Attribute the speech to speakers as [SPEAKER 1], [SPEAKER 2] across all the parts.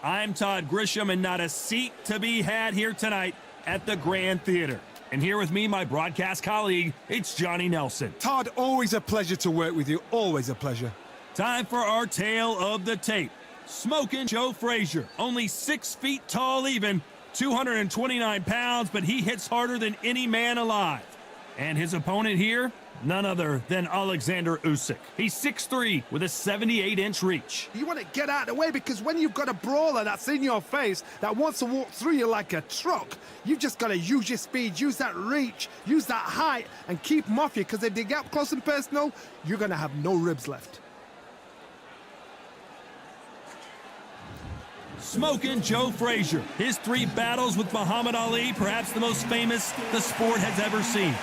[SPEAKER 1] I'm Todd Grisham, and not a seat to be had here tonight at the Grand Theater. And here with me, my broadcast colleague, it's Johnny Nelson.
[SPEAKER 2] Todd, always a pleasure to work with you. Always a pleasure.
[SPEAKER 1] Time for our tale of the tape. Smoking Joe Frazier, only 6 feet tall even, 229 pounds, but he hits harder than any man alive. And his opponent here? None other than Alexander Usyk. He's 6'3" with a 78-inch reach.
[SPEAKER 2] You want to get out of the way because when you've got a brawler that's in your face that wants to walk through you like a truck, you've just got to use your speed, use that reach, use that height, and keep them off you, because if they get up close and personal, you're going to have no ribs left.
[SPEAKER 1] Smoking Joe Frazier. His 3 battles with Muhammad Ali, perhaps the most famous the sport has ever seen.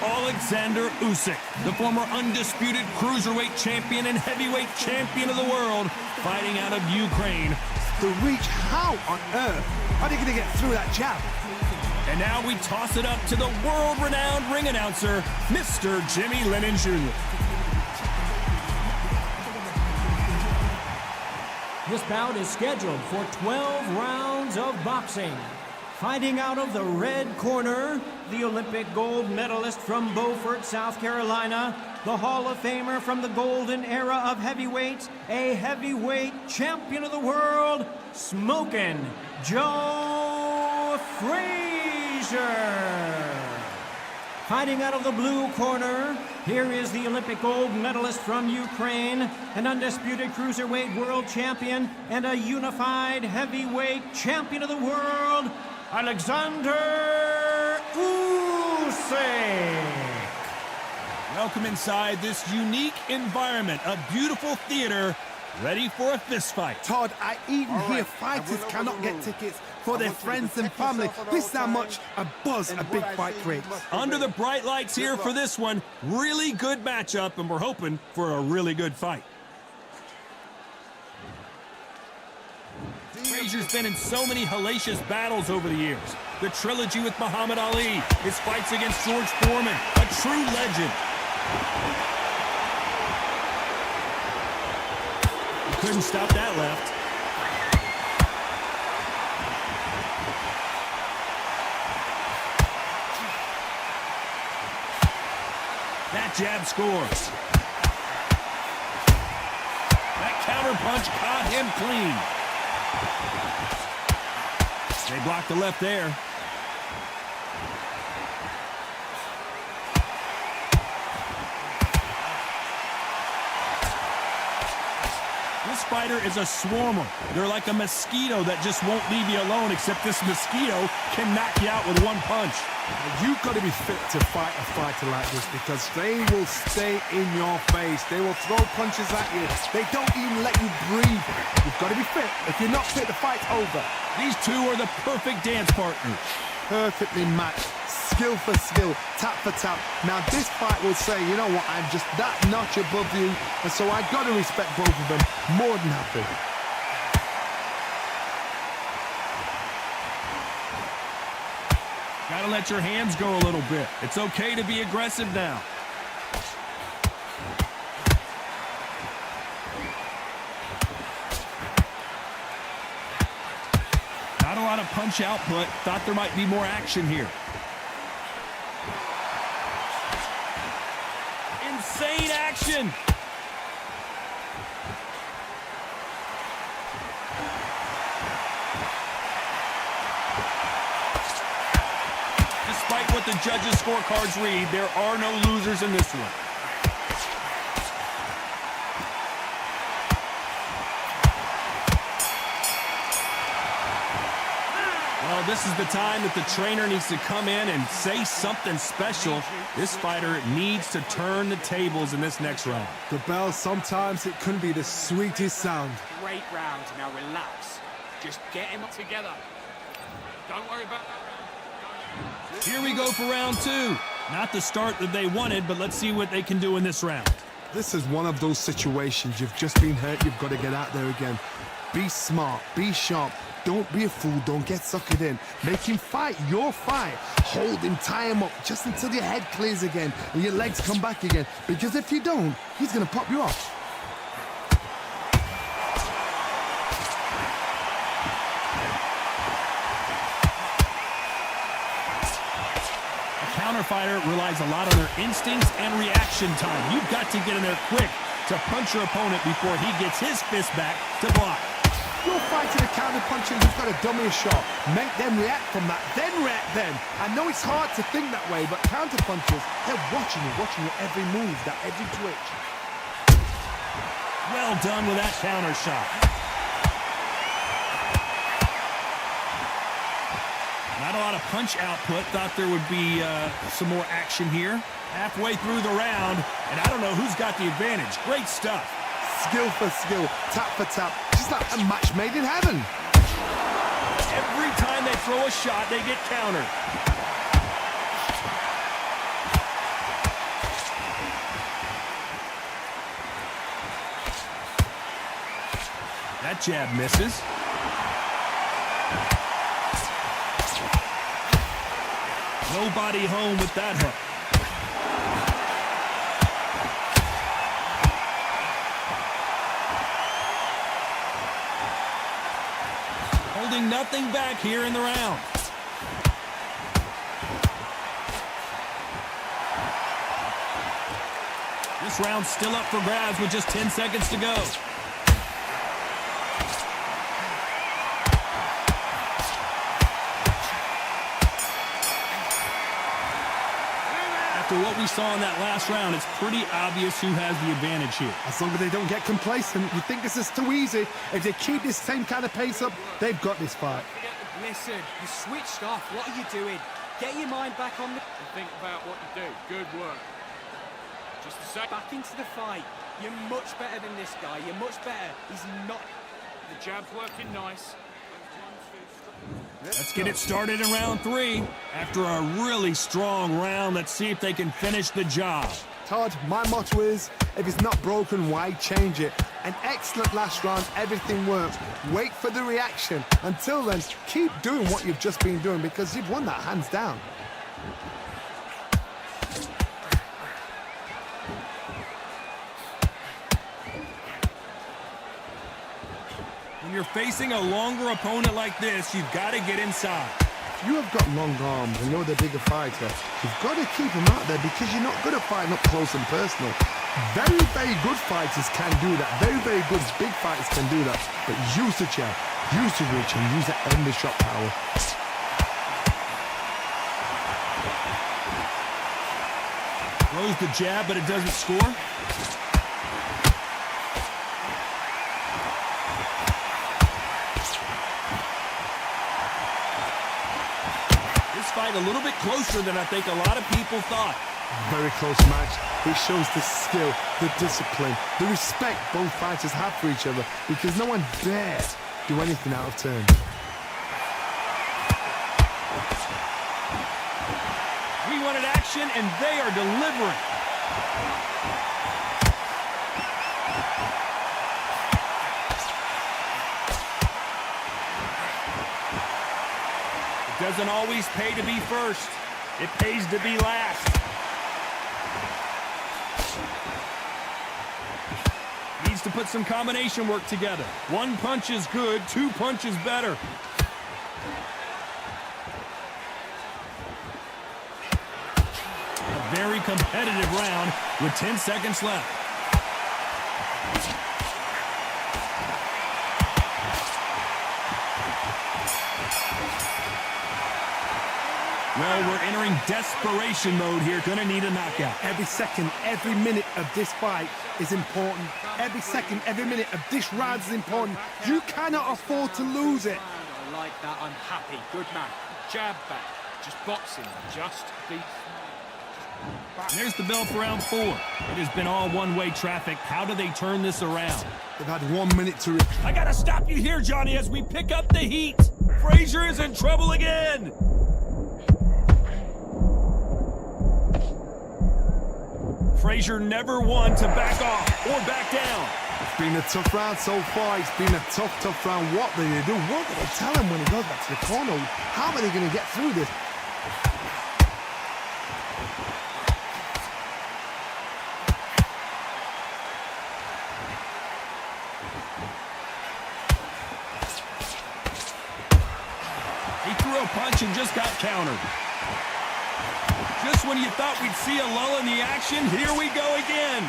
[SPEAKER 1] Alexander Usyk, the former undisputed cruiserweight champion and heavyweight champion of the world, fighting out of Ukraine.
[SPEAKER 2] The reach, how on earth are they going to get through that jab?
[SPEAKER 1] And now we toss it up to the world-renowned ring announcer, Mr. Jimmy Lennon Jr.
[SPEAKER 3] This bout is scheduled for 12 rounds of boxing. Fighting out of the red corner, the Olympic gold medalist from Beaufort, South Carolina, the Hall of Famer from the golden era of heavyweights, a heavyweight champion of the world, Smoking Joe Frazier. Fighting out of the blue corner, here is the Olympic gold medalist from Ukraine, an undisputed cruiserweight world champion, and a unified heavyweight champion of the world, Alexander Usyk.
[SPEAKER 1] Welcome inside this unique environment, a beautiful theater, ready for a fist fight.
[SPEAKER 2] Todd, I even hear fighters cannot get tickets for their friends and family. This is how much a buzz a big fight creates.
[SPEAKER 1] Under the bright lights here for this one, really good matchup, and we're hoping for a really good fight. Frazier's been in so many hellacious battles over the years. The trilogy with Muhammad Ali, his fights against George Foreman, a true legend. Couldn't stop that left. That jab scores. That counter punch caught him clean. They blocked the left there. This fighter is a swarmer. They're like a mosquito that just won't leave you alone, except this mosquito can knock you out with one punch.
[SPEAKER 2] You've got to be fit to fight a fighter like this, because they will stay in your face. They will throw punches at you. They don't even let you breathe. You've got to be fit. If you're not fit, the fight's over.
[SPEAKER 1] These two are the perfect dance partners.
[SPEAKER 2] Perfectly matched. Skill for skill, tap for tap. Now this fight will say, you know what, I'm just that notch above you, and so I've got to respect both of them more than happy.
[SPEAKER 1] Gotta let your hands go a little bit. It's okay to be aggressive now. Not a lot of punch output. Thought there might be more action here. Insane action. Despite what the judges' scorecards read, there are no losers in this one. Well, this is the time that the trainer needs to come in and say something special. This fighter needs to turn the tables in this next round.
[SPEAKER 2] The bell, sometimes it can be the sweetest sound.
[SPEAKER 4] Great round. Now relax. Just get him together. Don't worry about that.
[SPEAKER 1] Here we go for round 2. Not the start that they wanted, but let's see what they can do in this round.
[SPEAKER 2] This is one of those situations. You've just been hurt. You've got to get out there again. Be smart. Be sharp. Don't be a fool. Don't get suckered in. Make him fight your fight. Hold him, tie him up just until your head clears again and your legs come back again. Because if you don't, he's going to pop you off.
[SPEAKER 1] Counterfighter relies a lot on their instincts and reaction time. You've got to get in there quick to punch your opponent before he gets his fist back to block.
[SPEAKER 2] You're fighting a counter puncher, you've got to dummy a shot. Make them react from that, then react then. I know it's hard to think that way, but counter punchers, they're watching you every move, that every twitch.
[SPEAKER 1] Well done with that counter shot. Not a lot of punch output. Thought there would be some more action here. Halfway through the round, and I don't know who's got the advantage. Great stuff.
[SPEAKER 2] Skill for skill, tap for tap, just like a match made in heaven.
[SPEAKER 1] Every time they throw a shot, they get countered. That jab misses. Nobody home with that hook. Holding nothing back here in the round. This round's still up for grabs with just 10 seconds to go. After what we saw in that last round, it's pretty obvious who has the advantage here.
[SPEAKER 2] As long as they don't get complacent, you think this is too easy. If they keep this same kind of pace up, they've got this fight.
[SPEAKER 4] Listen, you switched off. What are you doing? Get your mind back on the... Think about what you do. Good work. Just a sec. Back into the fight. You're much better than this guy. You're much better. He's not... The jab's working nice.
[SPEAKER 1] Let's get it started in round 3. After a really strong round, let's see if they can finish the job.
[SPEAKER 2] Todd, my motto is, if it's not broken, why change it? An excellent last round, everything works. Wait for the reaction. Until then, keep doing what you've just been doing because you've won that hands down.
[SPEAKER 1] When you're facing a longer opponent like this, you've got to get inside.
[SPEAKER 2] You have got long arms and you're the bigger fighter. You've got to keep them out there because you're not good at fighting up close and personal. Very, very good fighters can do that. Very, very good big fighters can do that. But use the jab, use the reach, and use that end of shot power.
[SPEAKER 1] Throws the jab, but it doesn't score. Fight a little bit closer than I think a lot of people thought.
[SPEAKER 2] Very close match. It shows the skill, the discipline, the respect both fighters have for each other because no one dares do anything out of turn.
[SPEAKER 1] We wanted action and they are delivering. Doesn't always pay to be first. It pays to be last. Needs to put some combination work together. One punch is good, 2 punches better. A very competitive round with 10 seconds left. Well, we're entering desperation mode here. Gonna need a knockout.
[SPEAKER 2] Every second, every minute of this fight is important. Every second, every minute of this round is important. You cannot afford to lose it.
[SPEAKER 4] I like that. I'm happy. Good man. Jab back. Just boxing. Just be...
[SPEAKER 1] And there's the bell for round 4. It has been all one-way traffic. How do they turn this around?
[SPEAKER 2] They've had 1 minute to...
[SPEAKER 1] I gotta stop you here, Johnny, as we pick up the heat. Frazier is in trouble again. Frazier never one to back off or back down.
[SPEAKER 2] It's been a tough round so far. It's been a tough round. What do they do? What do they tell him when he goes back to the corner? How are they going to get through this?
[SPEAKER 1] He threw a punch and just got countered. Just when you thought we'd see a lull in the action, here we go again.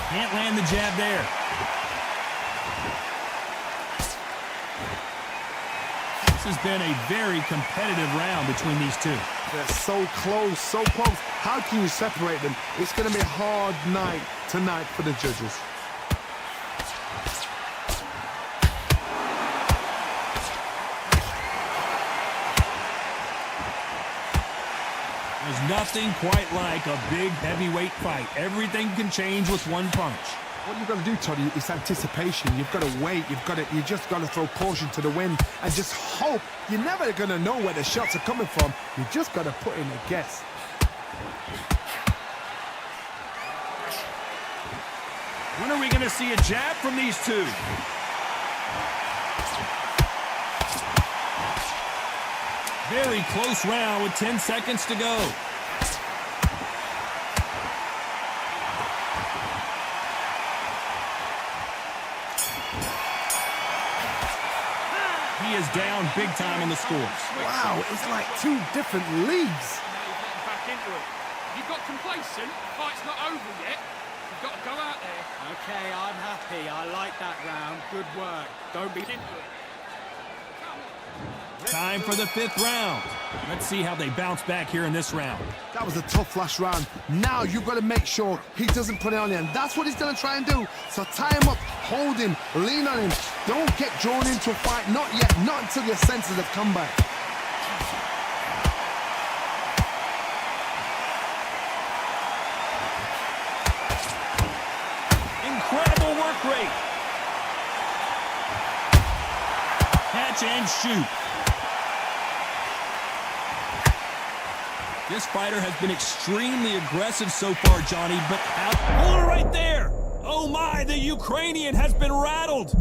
[SPEAKER 1] Can't land the jab there. This has been a very competitive round between these two.
[SPEAKER 2] They're so close, so close. How can you separate them? It's going to be a hard night tonight for the judges.
[SPEAKER 1] There's nothing quite like a big heavyweight fight. Everything can change with one punch.
[SPEAKER 2] What you've got to do, Toddy, is anticipation. You've got to wait. You just got to throw caution to the wind and just hope. You're never going to know where the shots are coming from. You just got to put in a guess.
[SPEAKER 1] When are we going to see a jab from these two? Very close round with 10 seconds to go. He is down big time on the scores.
[SPEAKER 2] Wow, it's like two different leagues.
[SPEAKER 4] Back into it. You got complacent. The fight's not over yet. You've got to go out there. Okay, I'm happy. I like that round. Good work. Don't be into it.
[SPEAKER 1] Time for the 5th round. Let's see how they bounce back here in this round.
[SPEAKER 2] That was a tough last round. Now you've got to make sure he doesn't put it on you, and that's what he's going to try and do. So tie him up, hold him, lean on him. Don't get drawn into a fight. Not yet. Not until your senses have come back.
[SPEAKER 1] Incredible work rate. Catch and shoot. This fighter has been extremely aggressive so far, Johnny, but out right there! Oh my, the Ukrainian has been rattled!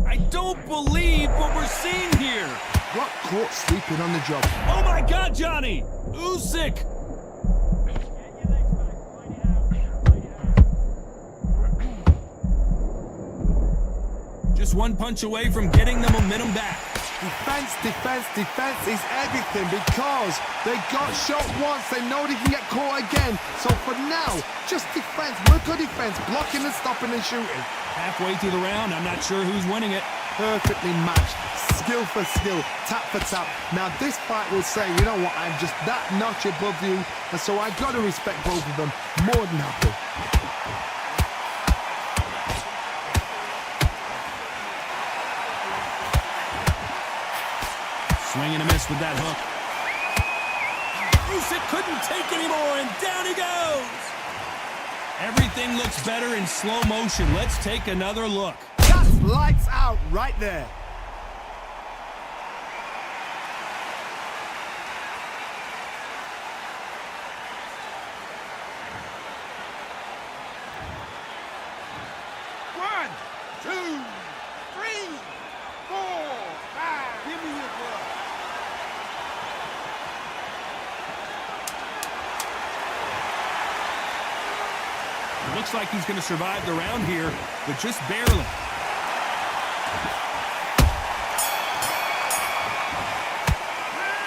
[SPEAKER 1] I don't believe what we're seeing here!
[SPEAKER 2] Got caught sleeping on the job.
[SPEAKER 1] Oh my God, Johnny! Usyk! Just one punch away from getting the momentum back.
[SPEAKER 2] Defense is everything because they got shot once. They know they can get caught again. So for now, just defense. Work on defense, blocking and stopping and shooting.
[SPEAKER 1] Halfway through the round, I'm not sure who's winning it.
[SPEAKER 2] Perfectly matched. Skill for skill, tap for tap. Now this fight will say, you know what, I'm just that notch above you. And so I've got to respect both of them more than happy.
[SPEAKER 1] Swing and a miss with that hook. Usyk couldn't take anymore, and down he goes. Everything looks better in slow motion. Let's take another look.
[SPEAKER 2] That's lights out right there. One, two, three, four, five. Give me your glove.
[SPEAKER 1] It looks like he's going to survive the round here, but just barely.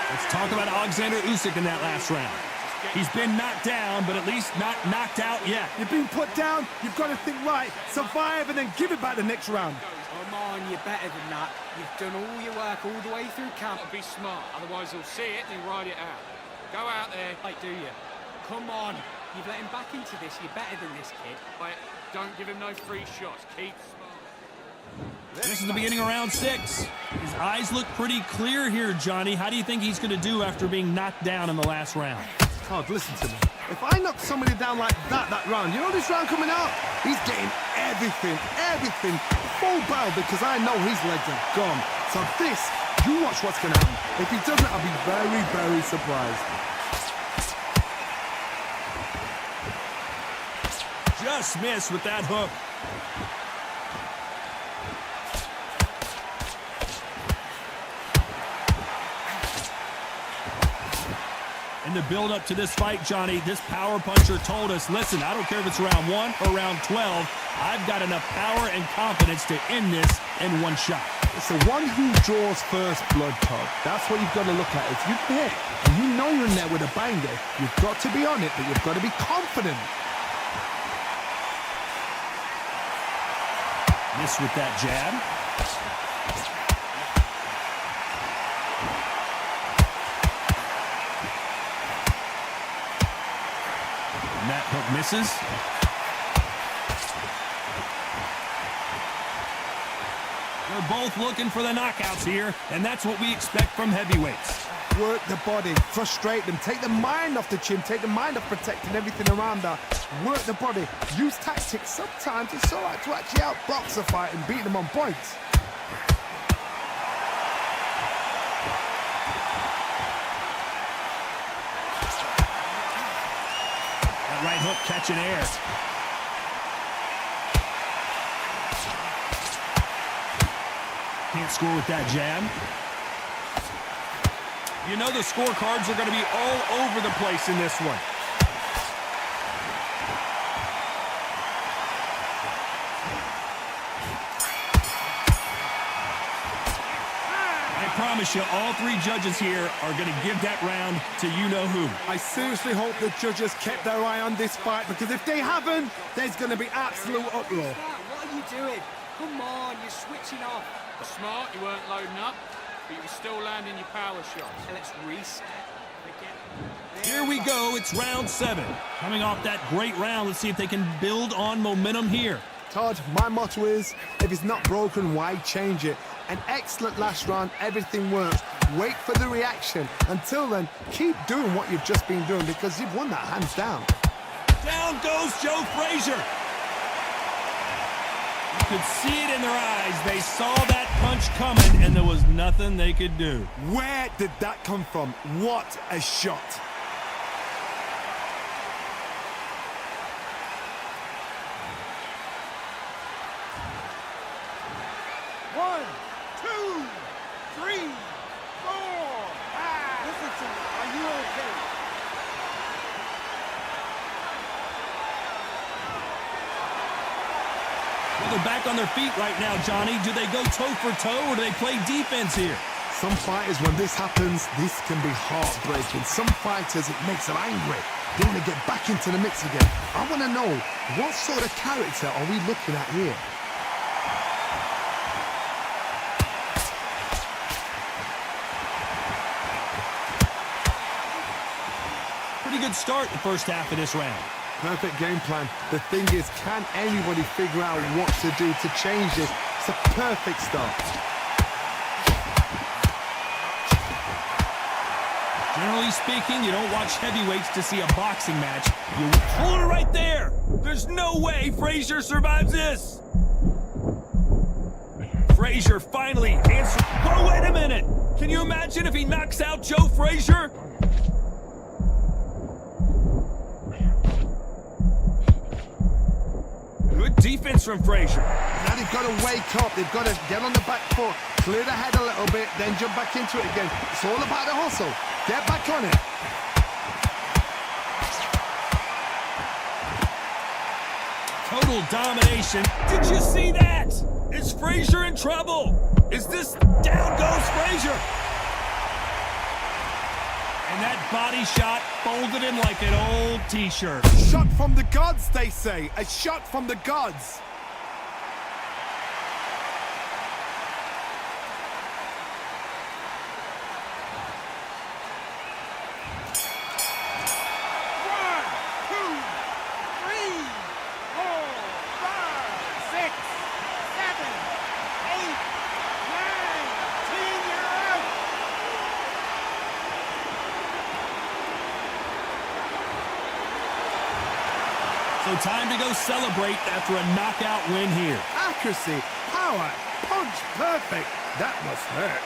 [SPEAKER 1] Let's talk about Alexander Usyk in that last round. He's been knocked down, but at least not knocked out yet.
[SPEAKER 2] You've been put down, you've got to think right, survive, and then give it back the next round.
[SPEAKER 4] Come on, you're better than that. You've done all your work all the way through camp. Be smart, otherwise he'll see it and he'll ride it out. Go out there. Like, do you? Come on. You've let him back into this. You're better than this kid. But don't give him no free shots. Keep smart.
[SPEAKER 1] This is the beginning of round 6. His eyes look pretty clear here, Johnny. How do you think he's going to do after being knocked down in the last round?
[SPEAKER 2] Todd, listen to me. If I knock somebody down like that round, you know this round coming out? He's getting everything, full barrel, because I know his legs are gone. So this You watch what's going to happen. If he doesn't, I'll be very, very surprised.
[SPEAKER 1] Just missed with that hook. In the build-up to this fight, Johnny, this power puncher told us, listen, I don't care if it's round 1 or round 12, I've got enough power and confidence to end this in one shot.
[SPEAKER 2] It's the one who draws first blood, Todd. That's what you've got to look at. If you hit and you know you're in there with a banger, you've got to be on it, but you've got to be confident.
[SPEAKER 1] Miss with that jab. And that hook misses. They're both looking for the knockouts here, and that's what we expect from heavyweights.
[SPEAKER 2] Work the body, frustrate them, take the mind off the chin, take the mind off protecting everything around that. Work the body, use tactics. Sometimes it's all right to actually outbox a fight and beat them on points.
[SPEAKER 1] That right hook catching air. Can't score with that jab. You know the scorecards are going to be all over the place in this one. I promise you, all 3 judges here are going to give that round to you-know-who.
[SPEAKER 2] I seriously hope the judges kept their eye on this fight, because if they haven't, there's going to be absolute uproar.
[SPEAKER 4] What are you doing? Come on, you're switching off.
[SPEAKER 5] Smart, you weren't loading up, but you were still landing your power shots.
[SPEAKER 4] And let's reset.
[SPEAKER 1] Here we go, it's round 7. Coming off that great round, let's see if they can build on momentum here.
[SPEAKER 2] Todd, my motto is, if it's not broken, why change it? An excellent last round, everything works. Wait for the reaction. Until then, keep doing what you've just been doing, because you've won that hands down.
[SPEAKER 1] Down goes Joe Frazier. You could see it in their eyes. They saw that punch coming, and there was nothing they could do.
[SPEAKER 2] Where did that come from? What a shot.
[SPEAKER 6] One, two, three, four, five. Listen to me. Are you okay?
[SPEAKER 1] Well, they're back on their feet right now, Johnny. Do they go toe for toe, or do they play defense here?
[SPEAKER 2] Some fighters, when this happens, this can be heartbreaking. Some fighters, it makes them angry. They want to get back into the mix again. I want to know, what sort of character are we looking at here?
[SPEAKER 1] Pretty good start the first half of this round.
[SPEAKER 2] Perfect game plan. The thing is, can anybody figure out what to do to change this? It's a perfect start.
[SPEAKER 1] Generally speaking, you don't watch heavyweights to see a boxing match. You hold it right there. There's no way Frazier survives this. Frazier finally answers. Oh, wait a minute. Can you imagine if he knocks out Joe Frazier? Good defense from Frazier.
[SPEAKER 2] Now they've got to wake up. They've got to get on the back foot, clear the head a little bit, then jump back into it again. It's all about the hustle. Get back on it.
[SPEAKER 1] Total domination. Did you see that? Is Frazier in trouble? Is this... Down goes Frazier. And that body shot folded him like an old t-shirt.
[SPEAKER 2] Shot from the gods, they say. A shot from the gods.
[SPEAKER 6] One, two, three, four, five, six, seven, eight, nine, 10. You're out.
[SPEAKER 1] So time to go celebrate after a knockout win here.
[SPEAKER 2] Accuracy, power, punch, perfect. That must hurt.